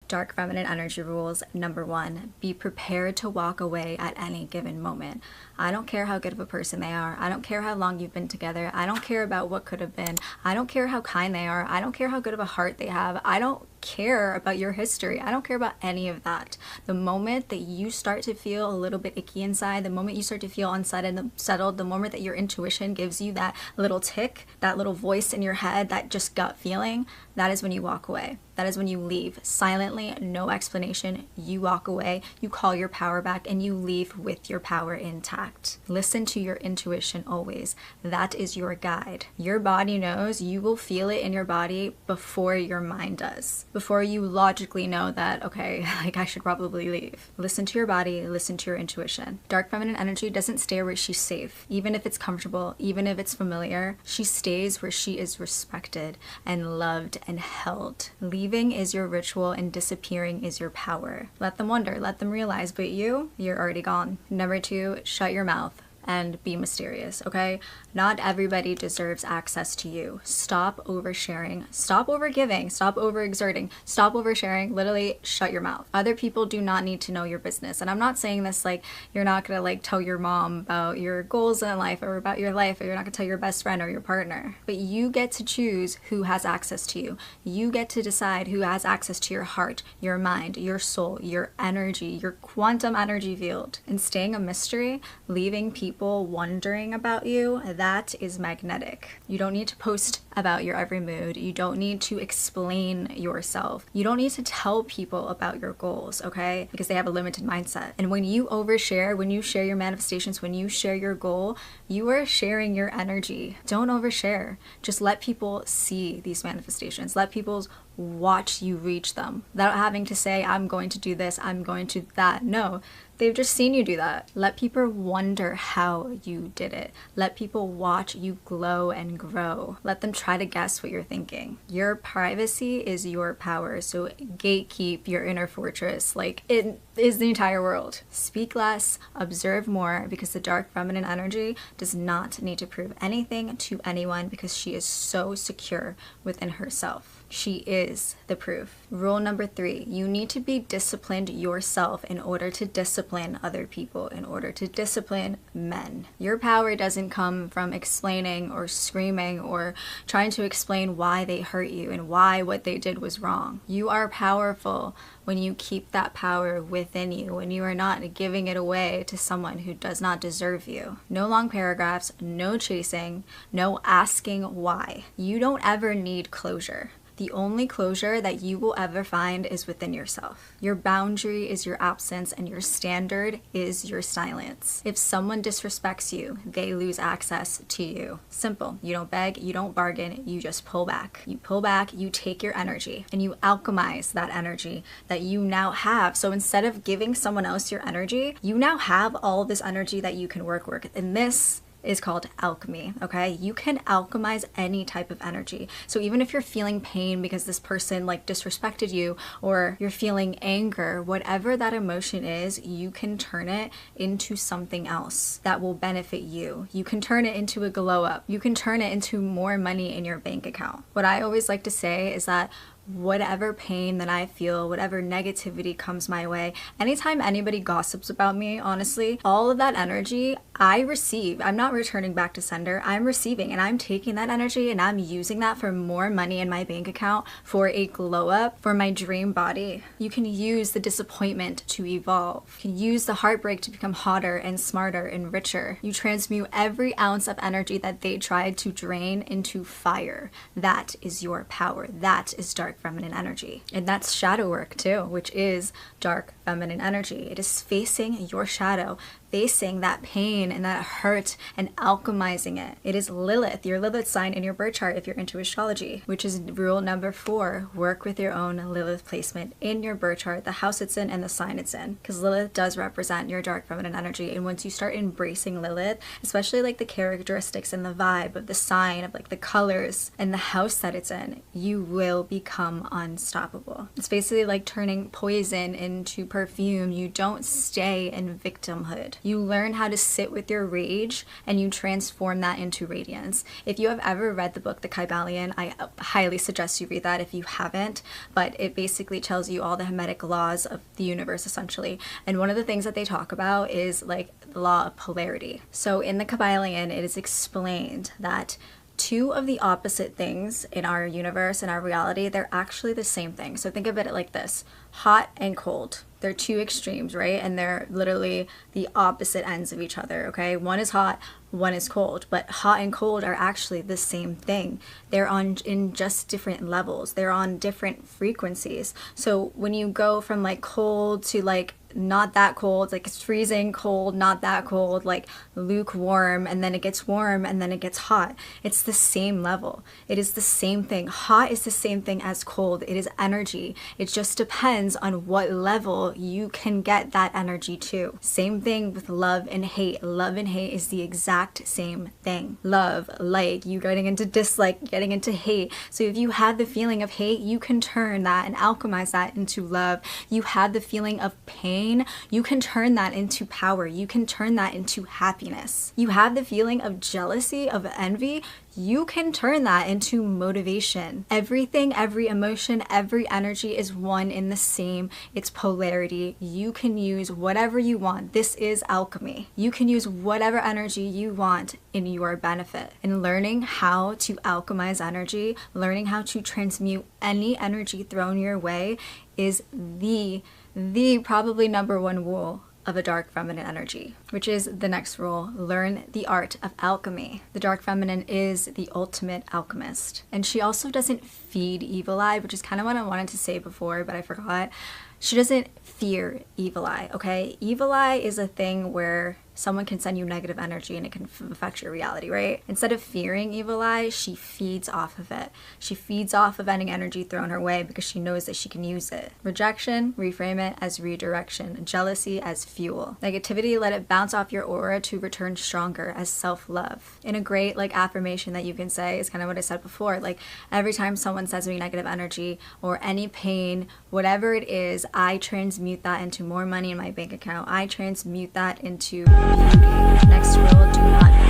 Dark feminine energy rules. Number 1, be prepared to walk away at any given moment. I don't care how good of a person they are. I don't care how long you've been together. I don't care about what could have been. I don't care how kind they are. I don't care how good of a heart they have. I don't care about your history. I don't care about any of that. The moment that you start to feel a little bit icky inside, the moment you start to feel unsettled, the moment that your intuition gives you that little tick, that little voice in your head, that just gut feeling, that is when you walk away. That is when you leave silently, no explanation. You walk away, you call your power back, and you leave with your power intact. Listen to your intuition always. That is your guide. Your body knows. You will feel it in your body before your mind does. Before you logically know that, okay, like I should probably leave. Listen to your body, listen to your intuition. Dark feminine energy doesn't stay where she's safe. Even if it's comfortable, even if it's familiar, she stays where she is respected and loved and held. Leaving is your ritual and disappearing is your power. Let them wonder, let them realize, but you're already gone. Number 2, shut your mouth and be mysterious, okay? Not everybody deserves access to you. Stop oversharing, stop overgiving, stop overexerting, stop oversharing. Literally shut your mouth. Other people do not need to know your business. And I'm not saying this like you're not gonna like tell your mom about your goals in life or about your life, or you're not gonna tell your best friend or your partner. But you get to choose who has access to you. You get to decide who has access to your heart, your mind, your soul, your energy, your quantum energy field. And staying a mystery, leaving people wondering about you, that is magnetic. You don't need to post about your every mood. You don't need to explain yourself. You don't need to tell people about your goals, okay? Because they have a limited mindset. And when you overshare, when you share your manifestations, when you share your goal, you are sharing your energy. Don't overshare. Just let people see these manifestations. Let people watch you reach them without having to say, I'm going to do this, I'm going to that. No, they've just seen you do that. Let people wonder how you did it. Let people watch you glow and grow. Let them try to guess what you're thinking. Your privacy is your power, so gatekeep your inner fortress. Like, it is the entire world. Speak less, observe more, because the dark feminine energy does not need to prove anything to anyone because she is so secure within herself. She is the proof. Rule number 3, you need to be disciplined yourself in order to discipline other people, in order to discipline men. Your power doesn't come from explaining or screaming or trying to explain why they hurt you and why what they did was wrong. You are powerful when you keep that power within you, when you are not giving it away to someone who does not deserve you. No long paragraphs, no chasing, no asking why. You don't ever need closure. The only closure that you will ever find is within yourself. Your boundary is your absence and your standard is your silence. If someone disrespects you, they lose access to you. Simple. You don't beg, you don't bargain, you just pull back. You pull back, you take your energy and you alchemize that energy that you now have. So instead of giving someone else your energy, you now have all this energy that you can work with. And this is called alchemy, okay? You can alchemize any type of energy. So even if you're feeling pain because this person like disrespected you, or you're feeling anger, whatever that emotion is, you can turn it into something else that will benefit you. You can turn it into a glow up. You can turn it into more money in your bank account. What I always like to say is that whatever pain that I feel, whatever negativity comes my way, anytime anybody gossips about me, honestly, all of that energy I receive. I'm not returning back to sender. I'm receiving, and I'm taking that energy and I'm using that for more money in my bank account, for a glow up, for my dream body. You can use the disappointment to evolve. You can use the heartbreak to become hotter and smarter and richer. You transmute every ounce of energy that they tried to drain into fire. That is your power. That is dark feminine energy. And that's shadow work too, which is dark feminine energy. It is facing your shadow, facing that pain and that hurt and alchemizing it. It is Lilith, your Lilith sign in your birth chart if you're into astrology, which is rule number 4. Work with your own Lilith placement in your birth chart, the house it's in and the sign it's in, because Lilith does represent your dark feminine energy. And once you start embracing Lilith, especially like the characteristics and the vibe of the sign, of like the colors and the house that it's in, you will become unstoppable. It's basically like turning poison into perfume. You don't stay in victimhood. You learn how to sit with your rage and you transform that into radiance. If you have ever read the book The Kybalion, I highly suggest you read that if you haven't, but it basically tells you all the Hermetic laws of the universe essentially. And one of the things that they talk about is like the law of polarity. So in the Kybalion, it is explained that two of the opposite things in our universe and our reality, they're actually the same thing. So think of it like this: hot and cold. They're two extremes, right? And they're literally the opposite ends of each other, okay? One is hot, one is cold, but hot and cold are actually the same thing. They're in just different levels. They're on different frequencies. So when you go from like cold to like not that cold, like it's freezing cold, not that cold, like lukewarm, and then it gets warm, and then it gets hot. It's the same level. It is the same thing. Hot is the same thing as cold. It is energy. It just depends on what level you can get that energy to. Same thing with love and hate. Love and hate is the exact same thing. Love, like, you getting into dislike, getting into hate. So if you had the feeling of hate, you can turn that and alchemize that into love. You had the feeling of pain, you can turn that into power. You can turn that into happiness. You have the feeling of jealousy, of envy, you can turn that into motivation. Everything, every emotion, every energy is one in the same. It's polarity. You can use whatever you want. This is alchemy. You can use whatever energy you want in your benefit. And learning how to alchemize energy, learning how to transmute any energy thrown your way is the probably number one rule of a dark feminine energy, which is the next rule: learn the art of alchemy. The dark feminine is the ultimate alchemist. And she also doesn't feed evil eye, which is kind of what I wanted to say before, but I forgot. She doesn't fear evil eye, okay? Evil eye is a thing where someone can send you negative energy and it can affect your reality, right? Instead of fearing evil eye, she feeds off of it. She feeds off of any energy thrown her way because she knows that she can use it. Rejection, reframe it as redirection. Jealousy as fuel. Negativity, let it bounce off your aura to return stronger as self-love. And a great like affirmation that you can say is kind of what I said before. Like every time someone sends me negative energy or any pain, whatever it is, I transmute that into more money in my bank account. I transmute that into beauty. Next rule, do not